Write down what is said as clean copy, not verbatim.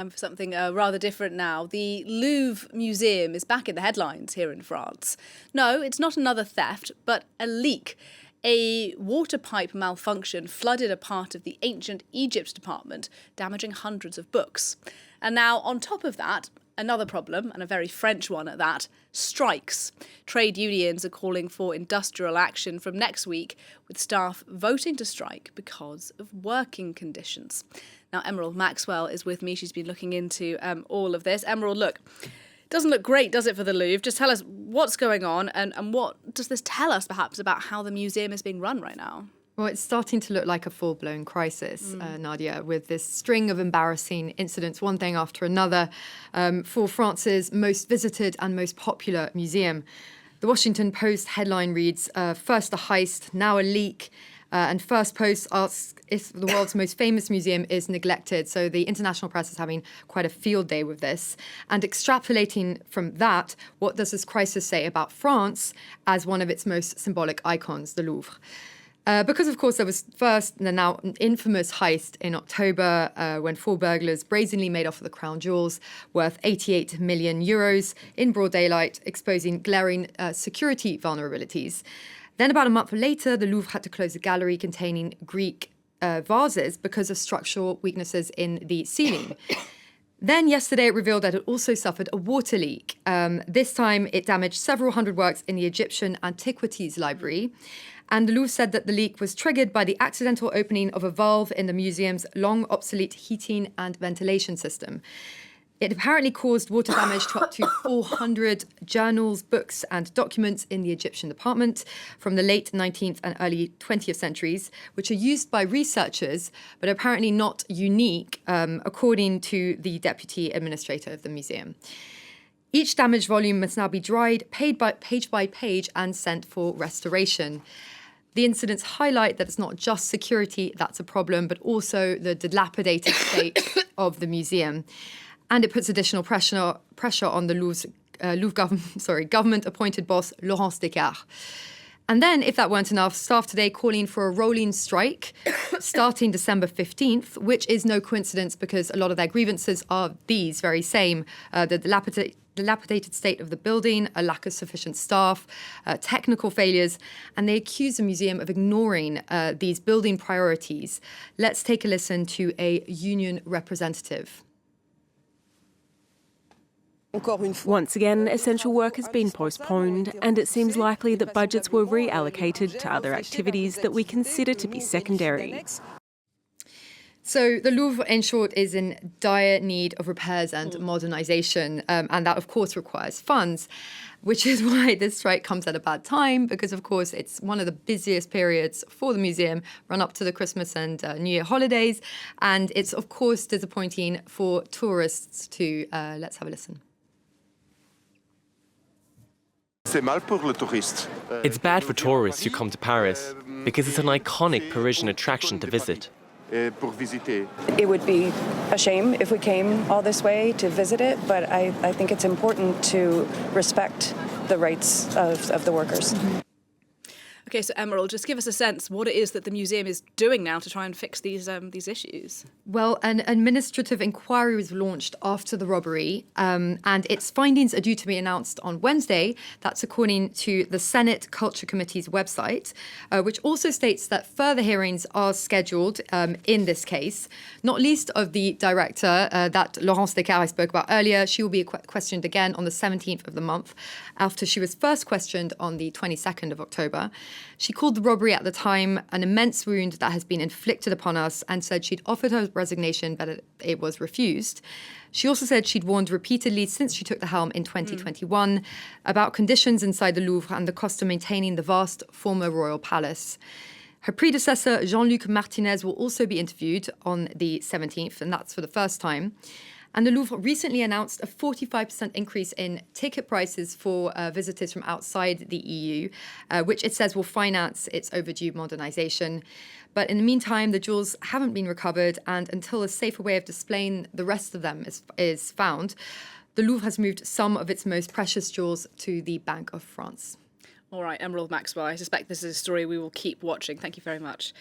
And for something rather different now, the Louvre Museum is back in the headlines here in France. No, it's not another theft, but a leak. A water pipe malfunction flooded a part of the ancient Egypt department, damaging hundreds of books. And now, on top of that, another problem, and a very French one at that, strikes. Trade unions are calling for industrial action from next week, with staff voting to strike because of working conditions. Now, Emerald Maxwell is with me. She's been looking into all of this. Emerald, look, doesn't look great, does it, for the Louvre? Just tell us what's going on and what does this tell us, perhaps, about how the museum is being run right now? Well, it's starting to look like a full-blown crisis, Nadia, with this string of embarrassing incidents, one thing after another, for France's most visited and most popular museum. The Washington Post headline reads, first a heist, now a leak. And First Post asks if the world's most famous museum is neglected. So the international press is having quite a field day with this. And extrapolating from that, what does this crisis say about France as one of its most symbolic icons, the Louvre? Because, of course, there was first the now infamous heist in October when 4 burglars brazenly made off with the crown jewels worth 88 million euros in broad daylight, exposing glaring security vulnerabilities. Then about a month later, the Louvre had to close a gallery containing Greek vases because of structural weaknesses in the ceiling. Then yesterday it revealed that it also suffered a water leak. This time it damaged several hundred works in the Egyptian Antiquities Library. And the Louvre said that the leak was triggered by the accidental opening of a valve in the museum's long obsolete heating and ventilation system. It apparently caused water damage to up to 400 journals, books, and documents in the Egyptian department from the late 19th and early 20th centuries, which are used by researchers, but apparently not unique, according to the deputy administrator of the museum. Each damaged volume must now be dried, paid by page, and sent for restoration. The incidents highlight that it's not just security that's a problem, but also the dilapidated state of the museum. And it puts additional pressure on the Louvre government-appointed boss, Laurence Descartes. And then, if that weren't enough, staff today calling for a rolling strike starting December 15th, which is no coincidence because a lot of their grievances are these very same. The dilapidated state of the building, a lack of sufficient staff, technical failures, and they accuse the museum of ignoring these building priorities. Let's take a listen to a union representative. Once again, essential work has been postponed, and it seems likely that budgets were reallocated to other activities that we consider to be secondary. So the Louvre, in short, is in dire need of repairs and modernisation, and that, of course, requires funds, which is why this strike comes at a bad time, because, of course, it's one of the busiest periods for the museum, run up to the Christmas and New Year holidays, and it's, of course, disappointing for tourists too. Let's have a listen. It's bad for tourists who come to Paris because it's an iconic Parisian attraction to visit. It would be a shame if we came all this way to visit it, but I think it's important to respect the rights of the workers. Okay, so Emerald, just give us a sense what it is that the museum is doing now to try and fix these issues. Well, an administrative inquiry was launched after the robbery, and its findings are due to be announced on Wednesday. That's according to the Senate Culture Committee's website, which also states that further hearings are scheduled in this case, not least of the director, that Laurence Descartes I spoke about earlier. She will be questioned again on the 17th of the month, after she was first questioned on the 22nd of October. She called the robbery at the time an immense wound that has been inflicted upon us and said she'd offered her resignation, but it was refused. She also said she'd warned repeatedly since she took the helm in 2021 about conditions inside the Louvre and the cost of maintaining the vast former royal palace. Her predecessor, Jean-Luc Martinez, will also be interviewed on the 17th, and that's for the first time. And the Louvre recently announced a 45% increase in ticket prices for visitors from outside the EU, which it says will finance its overdue modernisation. But in the meantime, the jewels haven't been recovered, and until a safer way of displaying the rest of them is found, the Louvre has moved some of its most precious jewels to the Bank of France. All right, Emerald Maxwell, I suspect this is a story we will keep watching. Thank you very much.